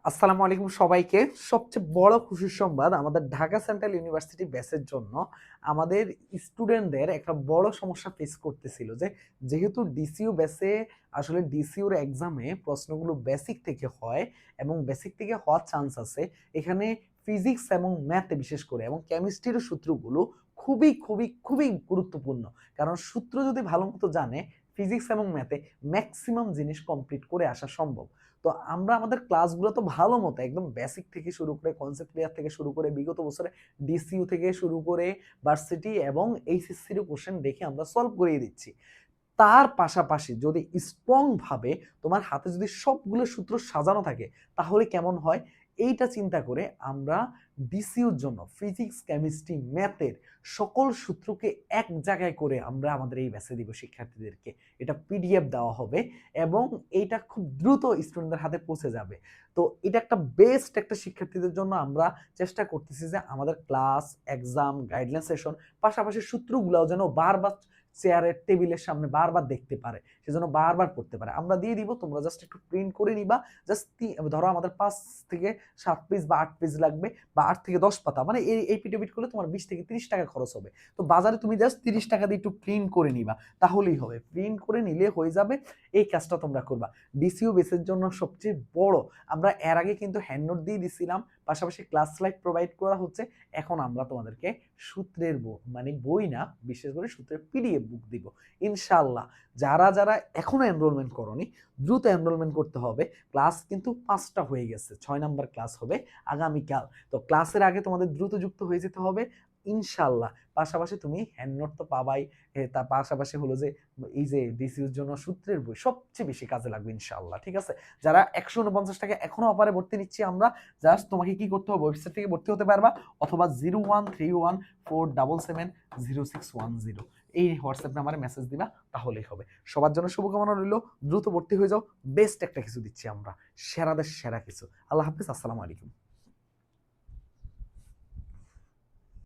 আসসালামু আলাইকুম সবাইকে। সবচেয়ে বড় খুশির সংবাদ আমাদের ঢাকা সেন্ট্রাল ইউনিভার্সিটি ব্যাচের জন্য আমাদের স্টুডেন্টদের একটা বড় সমস্যা ফেস করতেছিল যে, যেহেতু ডিসিইউ ব্যাচে আসলে ডিসিইউর এক্সামে প্রশ্নগুলো বেসিক থেকে হয় এবং বেসিক থেকে হওয়ার চান্স আছে। এখানে ফিজিক্স এবং ম্যাথে বিশেষ করে এবং কেমিস্ট্রির সূত্রগুলো খুবই গুরুত্বপূর্ণ। কারণ সূত্র যদি ভালোমতো জানে, ফিজিক্স এবং ম্যাথে ম্যাক্সিমাম জিনিস কমপ্লিট করে আসা সম্ভব। তো আমরা আমাদের ক্লাসগুলো তো ভালো মতো একদম বেসিক থেকে শুরু করে কনসেপ্ট ক্লিয়ার থেকে শুরু করে বিগত বছরে ডিসইউ থেকে শুরু করে ভার্সিটি এবং এইচএসসির কোশ্চেন দেখে আমরা সলভ করিয়ে দিচ্ছি। তার পাশাপাশি যদি স্ট্রং ভাবে তোমার হাতে যদি সবগুলো সূত্র সাজানো থাকে তাহলে কেমন হয়, এইটা চিন্তা করে আমরা ডিসিউর জন্য ফিজিক্স কেমিস্ট্রি ম্যাথের সকল সূত্রকে এক জায়গায় করে আমরা আমাদের এই ব্যাচে দিব শিক্ষার্থীদেরকে। এটা পিডিএফ দেওয়া হবে এবং এইটা খুব দ্রুত স্টুডেন্টদের হাতে পৌঁছে যাবে। তো এটা একটা বেস্ট একটা শিক্ষার্থীদের জন্য আমরা চেষ্টা করতেছি যে আমাদের ক্লাস, এক্সাম, গাইডলাইন সেশন পাশাপাশি সূত্রগুলোও যেন বারবার চেয়ারের টেবিলের সামনে বারবার দেখতে পারে, সেজন্য বারবার পড়তে পারে। আমরা দিয়ে দিব, তোমরা জাস্ট একটু প্রিন্ট করে নিবা। জাস্ট ধরো আমাদের 5 থেকে 7 পেজ বা 8 পেজ লাগবে বা 8 থেকে 10 পাতা, মানে এই পিডিএফ করলে তোমার 20 থেকে 30 টাকা খরচ হবে। তো বাজারে তুমি জাস্ট 30 টাকা দিয়ে একটু প্রিন্ট করে নিবা, তাহলেই হবে। প্রিন্ট করে নিলে হয়ে যাবে। এই কাজটা তোমরা করবা। ডিসিইউ বেসের জন্য সবচেয়ে বড়, আমরা এর আগে কিন্তু হ্যান্ড নোট দিয়ে দিছিলাম, পাশাপাশি ক্লাস স্লাইড প্রোভাইড করা হচ্ছে। এখন আমরা তোমাদেরকে সূত্রের মানে বই না, বিশেষ করে সূত্রের পিডিএফ বুক দিব ইনশাআল্লাহ। যারা যারা এখনো এনরোলমেন্ট করনি, দ্রুত এনরোলমেন্ট করতে হবে। ক্লাস কিন্তু 5টা হয়ে গেছে, 6 নাম্বার ক্লাস হবে আগামীকাল। তো ক্লাসের আগে তোমাদের দ্রুত যুক্ত হয়ে যেতে হবে ইনশাআল্লাহ। পাশাপাশি তুমি হ্যান্ড নোট তো পাবাই, তার পাশাপাশি হলো যে এই যে ডিসিউর জন্য সূত্রের বই সবচেয়ে বেশি কাজে লাগবে ইনশাআল্লাহ। ঠিক আছে, যারা 149 টাকা এখনো অফারে ভর্তি নিচ্ছি আমরা, জাস্ট তোমাকে কি করতে হবে, ওয়েবসাইট থেকে ভর্তি হতে পারবা অথবা 013147000610 এই হোয়াটসঅ্যাপ নাম্বারে মেসেজ দিবা, তাহলেই হবে। সবার জন্য শুভকামনা রইল, দ্রুত ভর্তি হয়ে যাও। বেস্ট একটা কিছু দিচ্ছি আমরা, সেরাদের সেরা কিছু। আল্লাহ হাফিজ, আসসালামু আলাইকুম।